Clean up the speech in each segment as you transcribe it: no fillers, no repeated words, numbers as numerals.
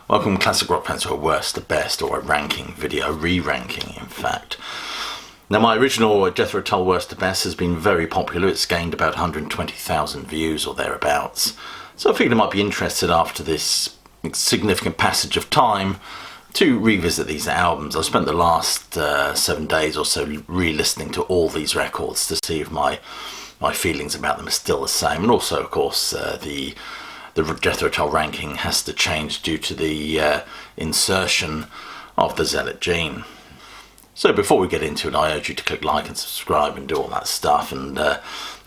Welcome classic rock fans to a worst to best, or a ranking video, a re-ranking in fact. Now my original Jethro Tull worst to best has been very popular. It's gained about 120,000 views or thereabouts. So I figured I might be interested after this significant passage of time to revisit these albums. I spent the last 7 days or so re-listening to all these records to see if my feelings about them are still the same. And also, of course, the Jethro Tull ranking has to change due to the insertion of the Zealot Gene. So before we get into it, I urge you to click like and subscribe and do all that stuff, and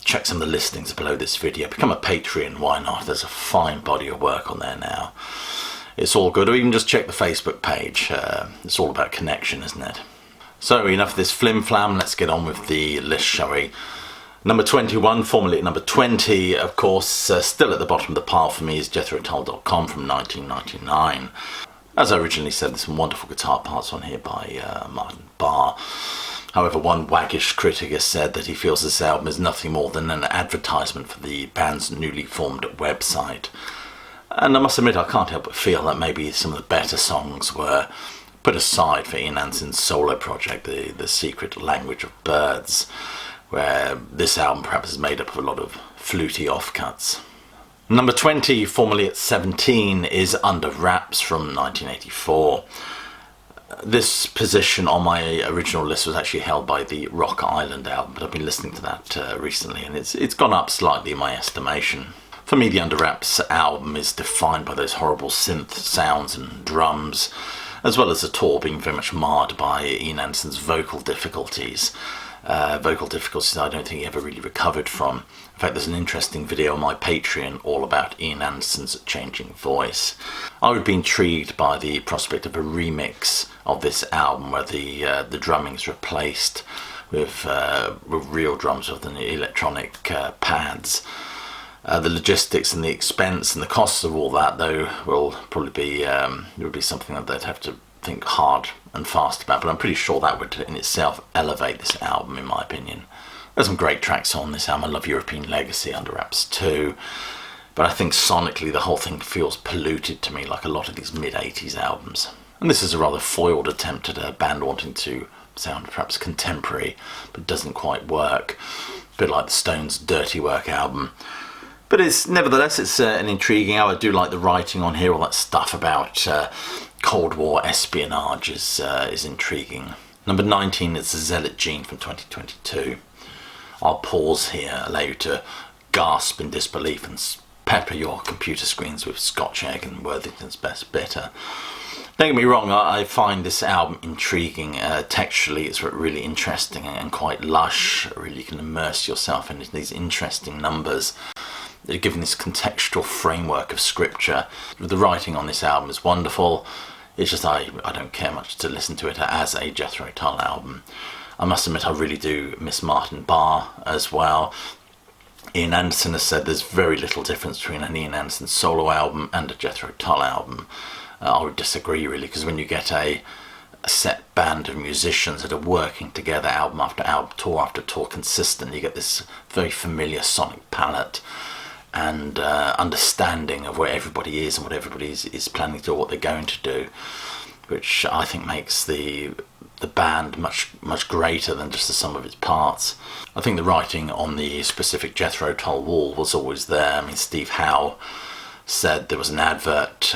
check some of the listings below this video. Become a Patreon, why not? There's a fine body of work on there now. It's all good, or even just check the Facebook page. It's all about connection, isn't it? So enough of this flim-flam, let's get on with the list, shall we? Number 21, formerly at number 20, of course, still at the bottom of the pile for me, is JethroTull.com from 1999. As I originally said, there's some wonderful guitar parts on here by Martin Barr. However, one waggish critic has said that he feels this album is nothing more than an advertisement for the band's newly formed website. And I must admit, I can't help but feel that maybe some of the better songs were put aside for Ian Anderson's solo project, The Secret Language of Birds, where this album perhaps is made up of a lot of fluty offcuts. Number 20, formerly at 17, is Under Wraps from 1984. This position on my original list was actually held by the Rock Island album, but I've been listening to that recently, and it's gone up slightly in my estimation. For me, the Under Wraps album is defined by those horrible synth sounds and drums, as well as the tour being very much marred by Ian Anderson's vocal difficulties. Vocal difficulties I don't think he ever really recovered from. In fact, there's an interesting video on my Patreon all about Ian Anderson's changing voice. I would be intrigued by the prospect of a remix of this album where the drumming is replaced with real drums with the electronic pads. The logistics and the expense and the costs of all that, though, will probably be something that they'd have to think hard and fast about, but I'm pretty sure that would in itself elevate this album, in my opinion. There's some great tracks on this album. I love European Legacy, Under Wraps too, but I think sonically the whole thing feels polluted to me, like a lot of these mid-80s albums. And this is a rather foiled attempt at a band wanting to sound perhaps contemporary, but doesn't quite work. A bit like the Stones' Dirty Work album. But nevertheless, it's an intriguing album. I do like the writing on here, all that stuff about Cold War espionage is intriguing. Number 19 is the Zealot Gene from 2022. I'll pause here, allow you to gasp in disbelief and pepper your computer screens with Scotch egg and Worthington's Best Bitter. Don't get me wrong, I find this album intriguing. Texturally, it's really interesting and quite lush. Really, you can immerse yourself in these interesting numbers. They're given this contextual framework of scripture. The writing on this album is wonderful. It's just I don't care much to listen to it as a Jethro Tull album. I must admit I really do miss Martin Barr as well. Ian Anderson has said there's very little difference between an Ian Anderson solo album and a Jethro Tull album. I would disagree really, because when you get a set band of musicians that are working together album after album, tour after tour consistently, you get this very familiar sonic palette and understanding of where everybody is and what everybody is planning to do, what they're going to do, which I think makes the band much greater than just the sum of its parts. I think the writing on the specific Jethro Tull wall was always there. I mean, Steve Howe said there was an advert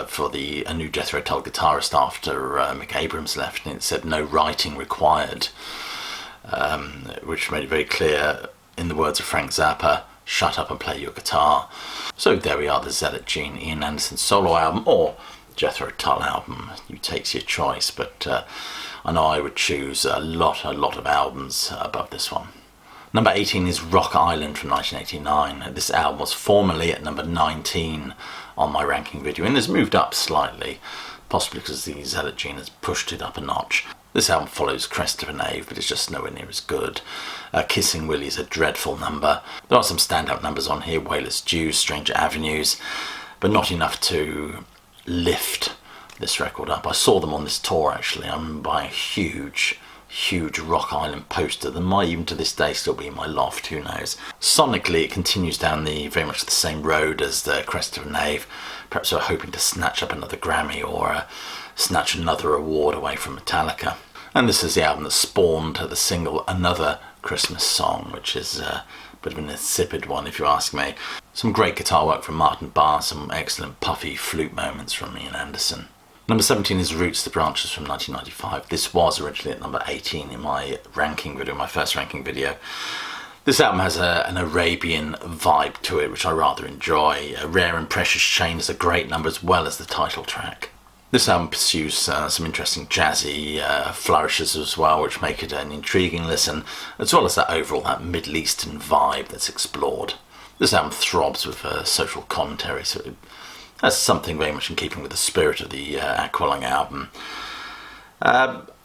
for a new Jethro Tull guitarist after Mick Abrams left, and it said no writing required, which made it very clear, in the words of Frank Zappa, shut up and play your guitar. So there we are, the Zealot Gene, Ian Anderson solo album or Jethro Tull album. You take your choice, but I know I would choose a lot of albums above this one. Number 18 is Rock Island from 1989. This album was formerly at number 19 on my ranking video and has moved up slightly, possibly because the Zealot Gene has pushed it up a notch. This album follows Crest of a Knave, but it's just nowhere near as good. Kissing Willie is a dreadful number. There are some standout numbers on here, Whalers Due, Stranger Avenues, but not enough to lift this record up. I saw them on this tour actually. I'm buying a huge Rock Island poster that might even to this day still be in my loft, who knows. Sonically it continues down very much the same road as the Crest of a Knave, Perhaps they were hoping to snatch up another Grammy or snatch another award away from Metallica. And this is the album that spawned the single Another Christmas Song, which is a bit of an insipid one if you ask me. Some great guitar work from Martin Barr, some excellent puffy flute moments from Ian Anderson. Number 17 is Roots to Branches from 1995. This was originally at number 18 in my ranking video, my first ranking video. This album has an Arabian vibe to it, which I rather enjoy. Rare and Precious Chain is a great number, as well as the title track. This album pursues some interesting jazzy flourishes as well, which make it an intriguing listen, as well as that overall that Middle Eastern vibe that's explored. This album throbs with social commentary, so it has something very much in keeping with the spirit of the Aqualung album.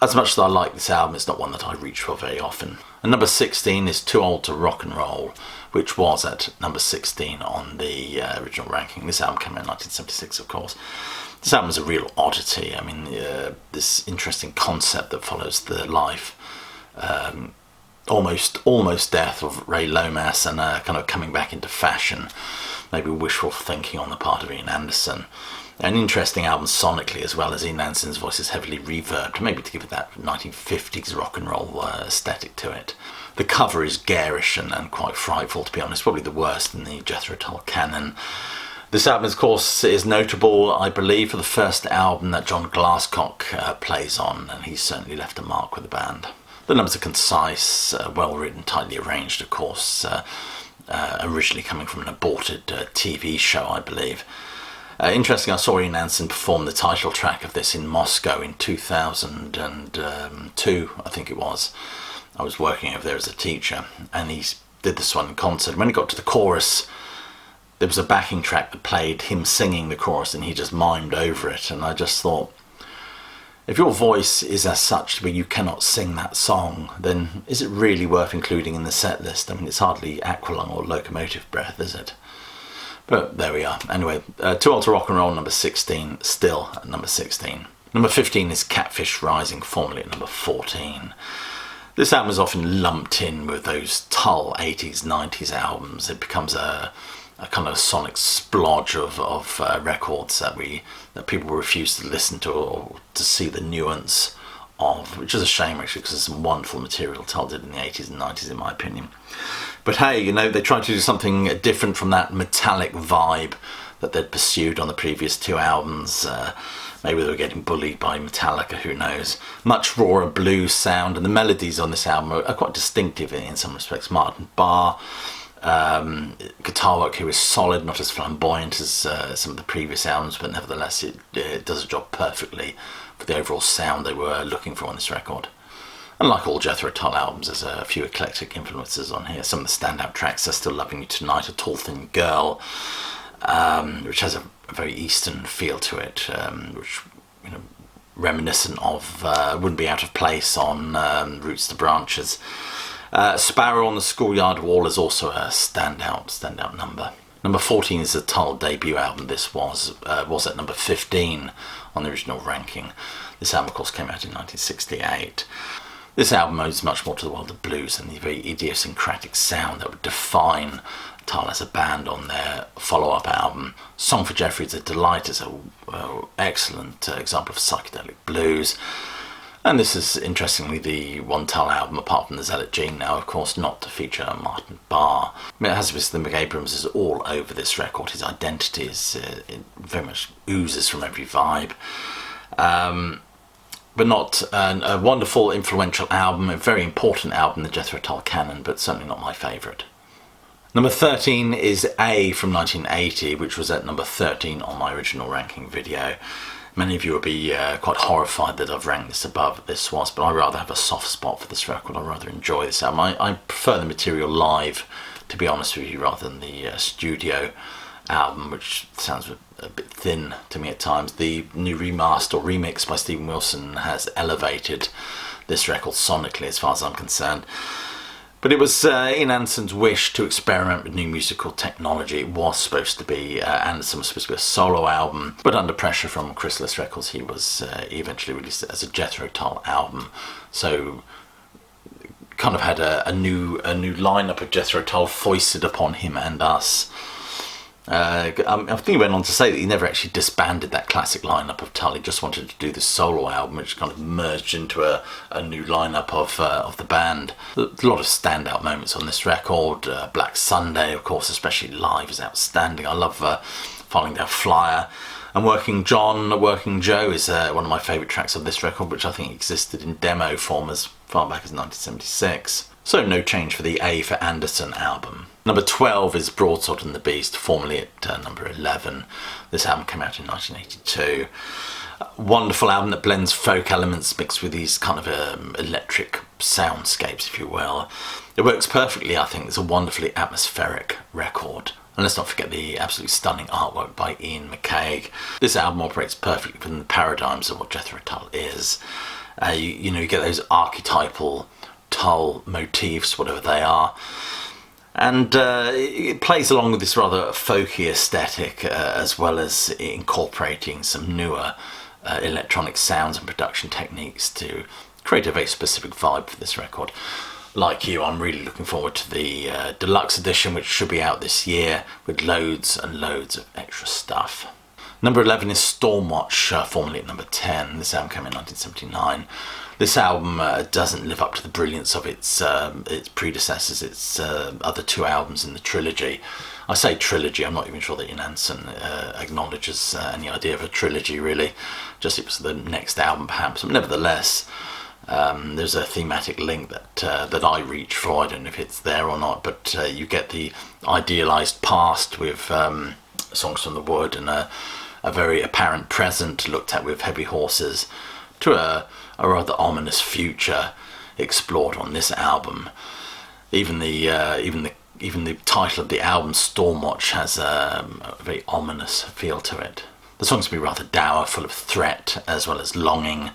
As much as I like this album, it's not one that I reach for very often. And number 16 is Too Old to Rock and Roll, which was at number 16 on the original ranking. This album came out in 1976, of course. This album is a real oddity. I mean, this interesting concept that follows the life, almost death of Ray Lomas, and kind of coming back into fashion. Maybe wishful thinking on the part of Ian Anderson. An interesting album sonically, as well as Ian Anderson's voice is heavily reverbed, maybe to give it that 1950s rock and roll aesthetic to it. The cover is garish and quite frightful, to be honest, probably the worst in the Jethro Tull canon. This album, of course, is notable, I believe, for the first album that John Glasscock plays on, and he's certainly left a mark with the band. The numbers are concise, well written, tightly arranged, of course, originally coming from an aborted TV show, I believe. Interesting, I saw Ian Anderson perform the title track of this in Moscow in 2002, I think it was. I was working over there as a teacher, and he did this one in concert. When he got to the chorus, there was a backing track that played him singing the chorus, and he just mimed over it. And I just thought, if your voice is as such where you cannot sing that song, then is it really worth including in the set list? I mean, it's hardly Aqualung or Locomotive Breath, is it? But there we are. Anyway, Too Old to Rock and Roll, number 16, still at number 16. Number 15 is Catfish Rising, formerly at number 14. This album is often lumped in with those Tull 80s, 90s albums. It becomes a kind of sonic splodge of records that people refuse to listen to or to see the nuance of, which is a shame actually, because there's some wonderful material Tull did in the 80s and 90s, in my opinion. But hey, you know, they tried to do something different from that metallic vibe that they'd pursued on the previous two albums. Maybe they were getting bullied by Metallica, who knows. Much rawer blues sound, and the melodies on this album are quite distinctive in some respects. Martin Barr, guitar work here is solid, not as flamboyant as some of the previous albums, but nevertheless it does a job perfectly for the overall sound they were looking for on this record. And like all Jethro Tull albums, there's a few eclectic influences on here. Some of the standout tracks are Still Loving You Tonight, A Tall Thin Girl, which has a very Eastern feel to it, which, you know, reminiscent of, wouldn't be out of place on Roots to Branches. Sparrow on the Schoolyard Wall is also a standout number. Number 14 is the Tull debut album. This was at number 15 on the original ranking. This album, of course, came out in 1968. This album owes much more to the world of blues and the very idiosyncratic sound that would define Tull as a band on their follow-up album. Song for Jeffrey is a delight. It's an excellent example of psychedelic blues. And this is, interestingly, the one Tull album, apart from the Zealot Gene now, of course, not to feature Martin Barr. I mean, it has Mr. McAbrams is all over this record. His identity is it very much oozes from every vibe. But not a wonderful, influential album, a very important album in the Jethro Tull canon, but certainly not my favourite. Number 13 is A from 1980, which was at number 13 on my original ranking video. Many of you will be quite horrified that I've ranked this above this was, but I rather have a soft spot for this record. I rather enjoy this album. I prefer the material live, to be honest with you, rather than the studio album, which sounds a bit thin to me at times. The new remaster or remix by Stephen Wilson has elevated this record sonically, as far as I'm concerned. But it was Ian Anderson's wish to experiment with new musical technology. It was supposed to be, Anderson was supposed to be a solo album, but under pressure from Chrysalis Records, he eventually released it as a Jethro Tull album. So kind of had a new lineup of Jethro Tull foisted upon him and us. I think he went on to say that he never actually disbanded that classic lineup of Tull. He just wanted to do this solo album, which kind of merged into a new lineup of the band. A lot of standout moments on this record. Black Sunday, of course, especially live, is outstanding. I love Falling Down Flyer. And Working John, Working Joe is one of my favourite tracks of this record, which I think existed in demo form as far back as 1976. So no change for the A for Anderson album. Number 12 is Broadsword and the Beast, formerly at number 11. This album came out in 1982. Wonderful album that blends folk elements mixed with these kind of electric soundscapes, if you will. It works perfectly, I think. It's a wonderfully atmospheric record. And let's not forget the absolutely stunning artwork by Ian McCaig. This album operates perfectly within the paradigms of what Jethro Tull is. You get those archetypal Tull motifs, whatever they are. And it plays along with this rather folky aesthetic, as well as incorporating some newer electronic sounds and production techniques to create a very specific vibe for this record. Like you, I'm really looking forward to the deluxe edition, which should be out this year, with loads and loads of extra stuff. Number 11 is Stormwatch, formerly at number 10. This album came in 1979. This album doesn't live up to the brilliance of its predecessors, its other two albums in the trilogy. I say trilogy, I'm not even sure that Ian Anderson acknowledges any idea of a trilogy, really. Just it was the next album, perhaps. But nevertheless, there's a thematic link that I reach for. I don't know if it's there or not, but you get the idealised past with Songs from the Wood, and a very apparent present looked at with Heavy Horses, to a rather ominous future explored on this album. Even the title of the album, Stormwatch, has a very ominous feel to it. The songs can be rather dour, full of threat as well as longing,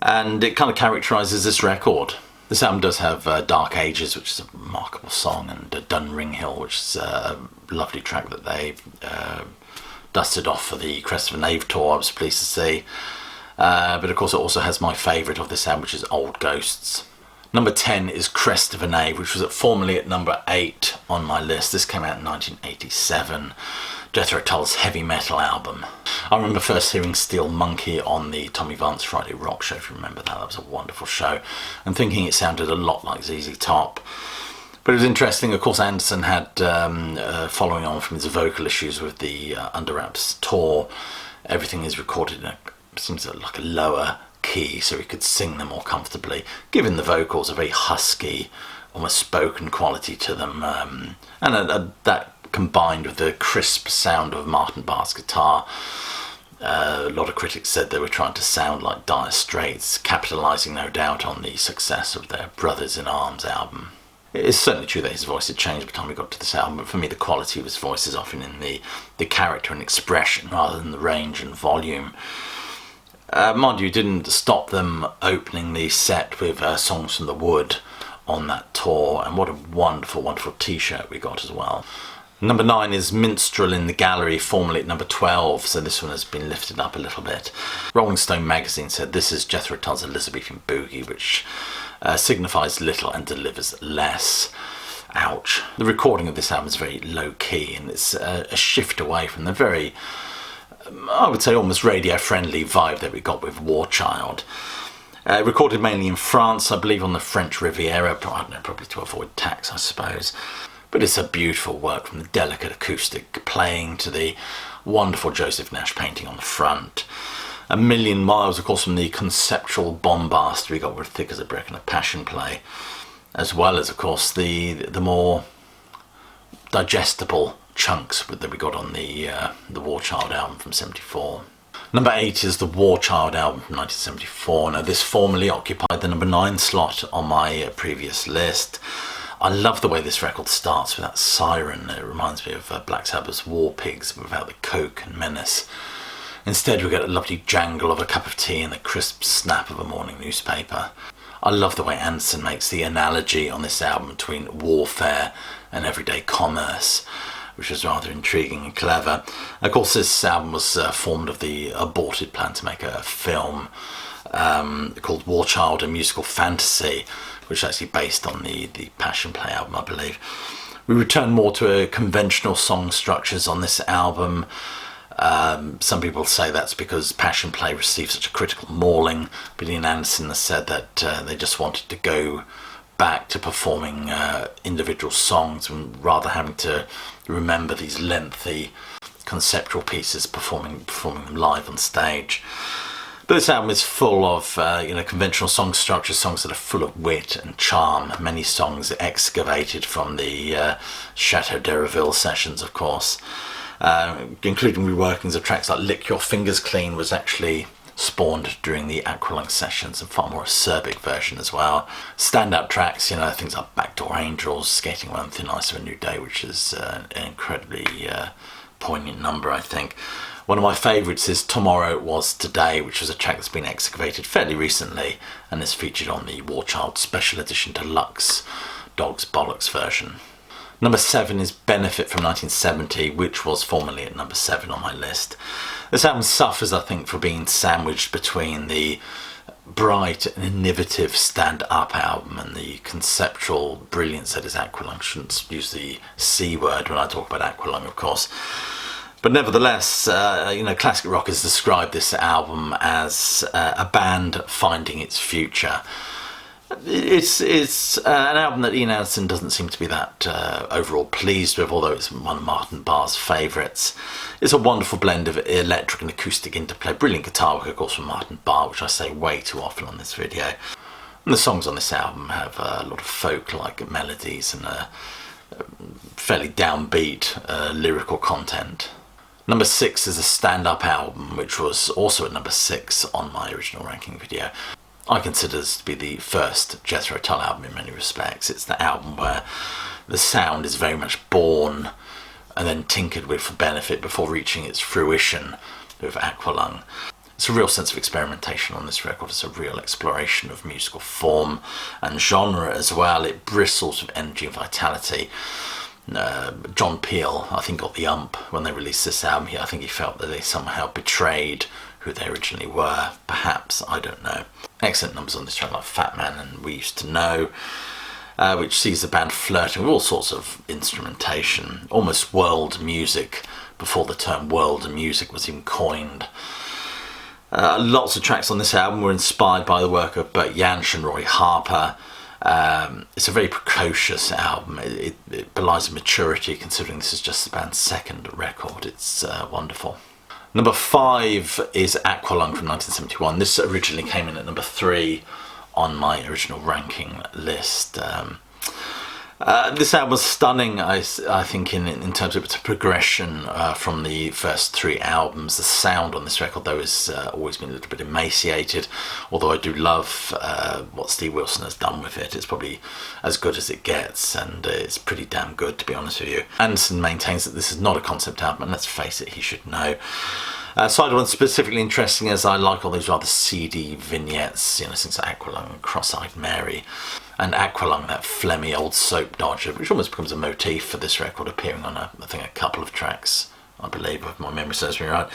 and it kind of characterises this record. This album does have Dark Ages, which is a remarkable song, and Dun Ring Hill, which is a lovely track that they dusted off for the Crest of Knave tour, I was pleased to see. But of course it also has my favourite of this album, which is Old Ghosts. Number 10 is Crest of Knave, which was formerly at number 8 on my list. This came out in 1987. Jethro Tull's heavy metal album. I remember first hearing Steel Monkey on the Tommy Vance Friday Rock show, if you remember that. That was a wonderful show. And thinking it sounded a lot like ZZ Top. But it was interesting. Of course, Anderson had, following on from his vocal issues with the Under Wraps tour, everything is recorded in seems like a lower key, so he could sing them more comfortably, giving the vocals a very husky, almost spoken quality to them, and that combined with the crisp sound of Martin Barr's guitar. A lot of critics said they were trying to sound like Dire Straits, capitalising no doubt on the success of their Brothers in Arms album. It is certainly true that his voice had changed by the time we got to this album, but for me the quality of his voice is often in the character and expression rather than the range and volume. Mind you, didn't stop them opening the set with Songs from the Wood on that tour, and what a wonderful, wonderful t-shirt we got as well. Number 9 is Minstrel in the Gallery, formerly at number 12, so this one has been lifted up a little bit. Rolling Stone magazine said this is Jethro Tull's Elizabethan Boogie, which signifies little and delivers less. Ouch. The recording of this album is very low-key, and it's a shift away from the very, I would say, almost radio-friendly vibe that we got with Warchild. Recorded mainly in France, I believe on the French Riviera, I don't know, probably to avoid tax, I suppose. But it's a beautiful work, from the delicate acoustic playing to the wonderful Joseph Nash painting on the front. A million miles, of course, from the conceptual bombast we got with Thick as a Brick and a Passion Play, as well as, of course, the more digestible chunks that we got on the Warchild album from '74. Number 8 is the Warchild album from 1974. Now, this formerly occupied the number 9 slot on my previous list. I love the way this record starts with that siren. It reminds me of Black Sabbath's War Pigs without the coke and menace. Instead, we get a lovely jangle of a cup of tea and the crisp snap of a morning newspaper. I love the way Anderson makes the analogy on this album between warfare and everyday commerce, which was rather intriguing and clever. Of course, this album was formed of the aborted plan to make a film called Warchild, a musical fantasy, which is actually based on the Passion Play album, I believe. We return more to conventional song structures on this album. Some people say that's because Passion Play received such a critical mauling, but Ian Anderson has said that they just wanted to go back to performing individual songs and rather having to remember these lengthy conceptual pieces, performing them live on stage. But this album is full of conventional song structures, songs that are full of wit and charm. Many songs excavated from the Chateau d'Eroville sessions, of course, including reworkings of tracks like Lick Your Fingers Clean was actually spawned during the Aqualung sessions, and far more acerbic version as well. Standout tracks, things like Backdoor Angels, Skating Around Thin Ice of a New Day, which is an incredibly poignant number, I think. One of my favourites is Tomorrow Was Today, which was a track that's been excavated fairly recently and is featured on the Warchild Special Edition Deluxe Dogs Bollocks version. Number 7 is Benefit from 1970, which was formerly at number 7 on my list. This album suffers, I think, for being sandwiched between the bright and innovative stand-up album and the conceptual brilliance that is Aqualung. I shouldn't use the C word when I talk about Aqualung, of course. But nevertheless, classic rock has described this album as a band finding its future. It's an album that Ian Anderson doesn't seem to be that overall pleased with, although it's one of Martin Barr's favourites. It's a wonderful blend of electric and acoustic interplay, brilliant guitar work, of course, from Martin Barr, which I say way too often on this video. And the songs on this album have a lot of folk-like melodies and a fairly downbeat lyrical content. Number 6 is a stand-up album, which was also at number 6 on my original ranking video. I consider this to be the first Jethro Tull album in many respects. It's the album where the sound is very much born and then tinkered with for Benefit before reaching its fruition with Aqualung. It's a real sense of experimentation on this record. It's a real exploration of musical form and genre as well. It bristles with energy and vitality. John Peel, I think, got the ump when they released this album. I think he felt that they somehow betrayed who they originally were. Perhaps, I don't know. Excellent numbers on this track like Fat Man and We Used to Know, which sees the band flirting with all sorts of instrumentation, almost world music before the term world music was even coined. Lots of tracks on this album were inspired by the work of Bert Jansch and Roy Harper. It's a very precocious album. It belies maturity, considering this is just the band's second record. It's wonderful. Number 5 is Aqualung from 1971. This originally came in at number 3 on my original ranking list. This album was stunning, I think, in terms of its progression from the first 3 albums. The sound on this record, though, has always been a little bit emaciated, although I do love what Steve Wilson has done with it. It's probably as good as it gets, and it's pretty damn good, to be honest with you. Anderson maintains that this is not a concept album, and let's face it, he should know. Side one specifically interesting, as I like all those rather seedy vignettes, things like Aqualung and Cross-Eyed Mary. And Aqualung, that phlegmy old soap dodger, which almost becomes a motif for this record, appearing on, I think, a couple of tracks, I believe, if my memory serves me right.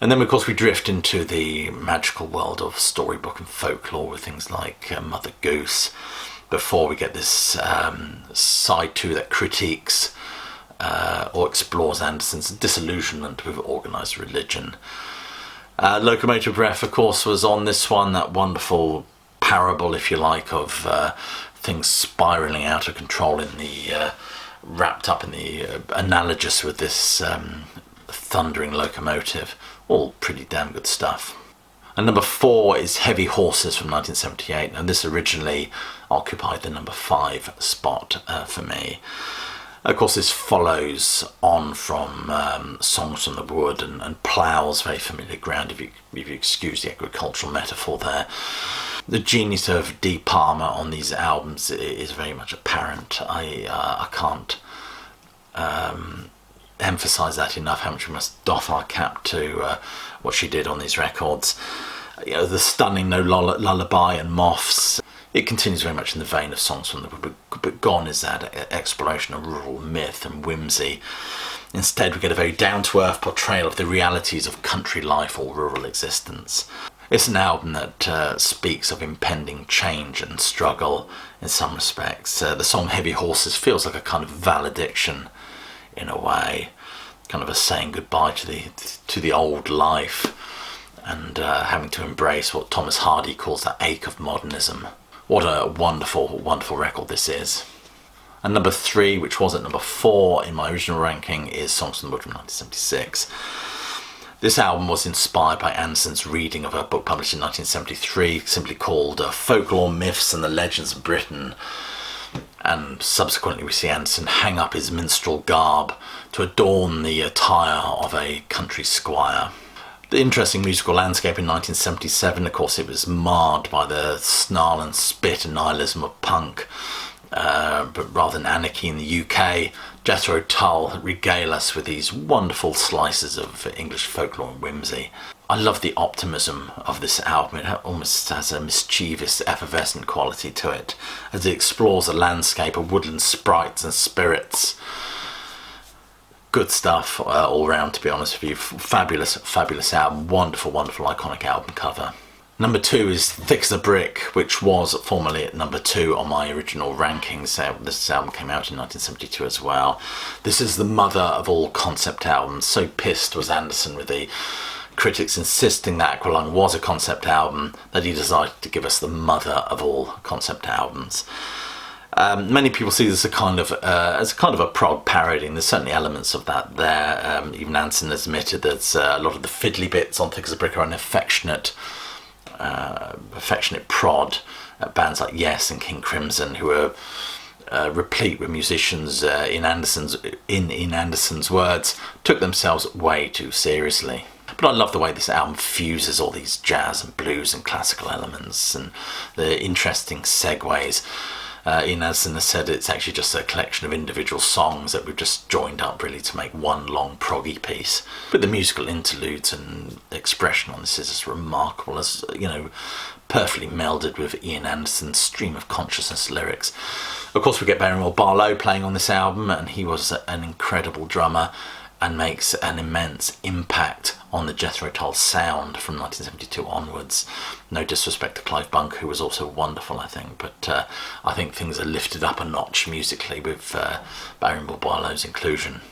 And then, of course, we drift into the magical world of storybook and folklore with things like Mother Goose, before we get this side 2 that critiques or explores Anderson's disillusionment with organised religion. Locomotive Breath, of course, was on this one, that wonderful parable, if you like, of things spiralling out of control in the wrapped up in the analogous with this thundering locomotive. All pretty damn good stuff. And number 4 is Heavy Horses from 1978, and this originally occupied the number 5 spot for me. Of course, this follows on from Songs from the Wood and ploughs very familiar ground, if you excuse the agricultural metaphor there. The genius of Dee Palmer on these albums is very much apparent. I can't emphasise that enough, how much we must doff our cap to what she did on these records. The stunning No Lullaby and Moths. It continues very much in the vein of Songs from the Wood, but gone is that exploration of rural myth and whimsy. Instead, we get a very down-to-earth portrayal of the realities of country life or rural existence. It's an album that speaks of impending change and struggle in some respects. The song Heavy Horses feels like a kind of valediction in a way, kind of a saying goodbye to the old life, and having to embrace what Thomas Hardy calls that ache of modernism. What a wonderful, wonderful record this is. And number 3, which was at number 4 in my original ranking, is Songs from the Wood from 1976. This album was inspired by Anderson's reading of a book published in 1973, simply called Folklore, Myths and the Legends of Britain. And subsequently we see Anderson hang up his minstrel garb to adorn the attire of a country squire. The interesting musical landscape in 1977, of course, it was marred by the snarl and spit and nihilism of punk. But rather than anarchy in the UK, Jethro Tull regale us with these wonderful slices of English folklore and whimsy. I love the optimism of this album. It almost has a mischievous, effervescent quality to it, as it explores a landscape of woodland sprites and spirits. Good stuff all round, to be honest with you. Fabulous, fabulous album. Wonderful, wonderful, iconic album cover. Number 2 is Thick as a Brick, which was formerly at number 2 on my original rankings. This album came out in 1972 as well. This is the mother of all concept albums. So pissed was Anderson with the critics insisting that Aqualung was a concept album that he decided to give us the mother of all concept albums. Many people see this as a kind of a prog parodying. There's certainly elements of that there. Even Anderson admitted that a lot of the fiddly bits on Thick as a Brick are an affectionate prod at bands like Yes and King Crimson, who are replete with musicians in Anderson's words, took themselves way too seriously. But I love the way this album fuses all these jazz and blues and classical elements and the interesting segues. Ian Anderson has said it's actually just a collection of individual songs that we've just joined up really to make one long proggy piece. But the musical interludes and expression on this is as remarkable as, perfectly melded with Ian Anderson's stream of consciousness lyrics. Of course, we get Barrymore Barlow playing on this album, and he was an incredible drummer and makes an immense impact on the Jethro Tull sound from 1972 onwards. No disrespect to Clive Bunker, who was also wonderful, I think, but I think things are lifted up a notch musically with Barrymore Barlow's inclusion.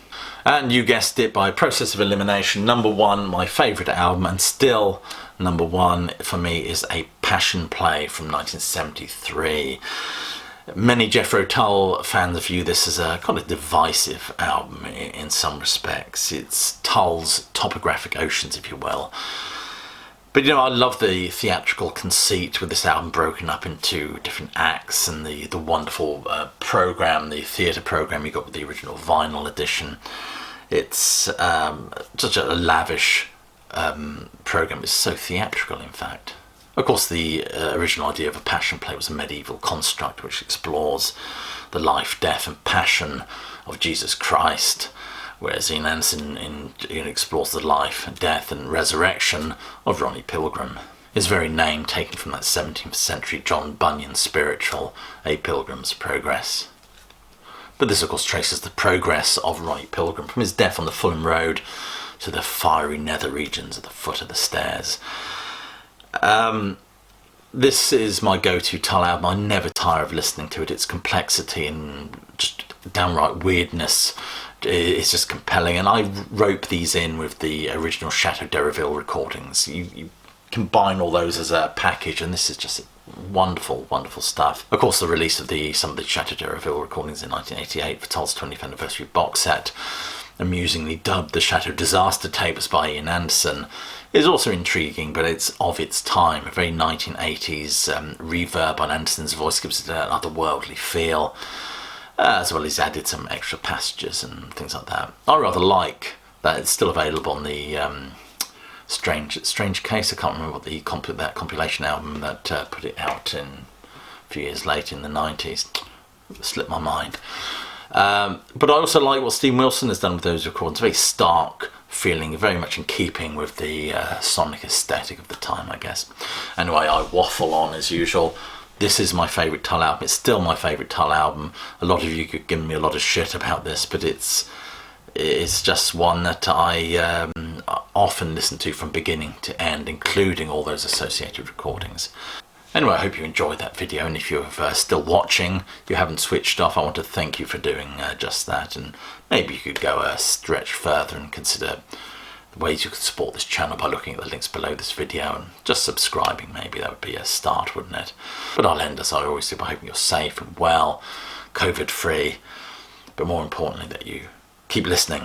And you guessed it, by process of elimination, number 1, my favourite album, and still number 1 for me, is A Passion Play from 1973. Many Jethro Tull fans view this as a kind of divisive album in some respects. It's Tull's topographic oceans, if you will. But I love the theatrical conceit with this album broken up into different acts, and the wonderful programme, the theatre programme you got with the original vinyl edition. It's such a lavish programme. It's so theatrical, in fact. Of course, the original idea of A Passion Play was a medieval construct which explores the life, death and passion of Jesus Christ, whereas Ian Anderson explores the life, death and resurrection of Ronnie Pilgrim. His very name taken from that 17th century John Bunyan spiritual, A Pilgrim's Progress. But this, of course, traces the progress of Ronnie Pilgrim from his death on the Fulham Road to the fiery nether regions at the foot of the stairs. This is my go-to Tull album. I never tire of listening to it. Its complexity and just downright weirdness is just compelling, and I rope these in with the original Chateau d'Ereville recordings. You combine all those as a package, and this is just wonderful, wonderful stuff. Of course, the release of some of the Chateau d'Ereville recordings in 1988 for Tull's 20th anniversary box set, amusingly dubbed the Chateau Disaster tapes by Ian Anderson, is also intriguing, but it's of its time. A very 1980s reverb on Anderson's voice gives it an otherworldly feel, as well as added some extra passages and things like that. I rather like that it's still available on the Strange Case. I can't remember what that compilation album that put it out in a few years later in the 90s. It slipped my mind. But I also like what Steve Wilson has done with those recordings. Very stark feeling, very much in keeping with the sonic aesthetic of the time, I guess. Anyway, I waffle on as usual. This is my favourite Tull album. It's still my favourite Tull album. A lot of you could give me a lot of shit about this, but it's is just one that I often listen to from beginning to end, including all those associated recordings. Anyway, I hope you enjoyed that video, and if you're still watching, you haven't switched off, I want to thank you for doing just that, and maybe you could go a stretch further and consider the ways you could support this channel by looking at the links below this video and just subscribing. Maybe that would be a start, wouldn't it? But I'll end, as I always do, by hoping you're safe and well, COVID free, but more importantly that you keep listening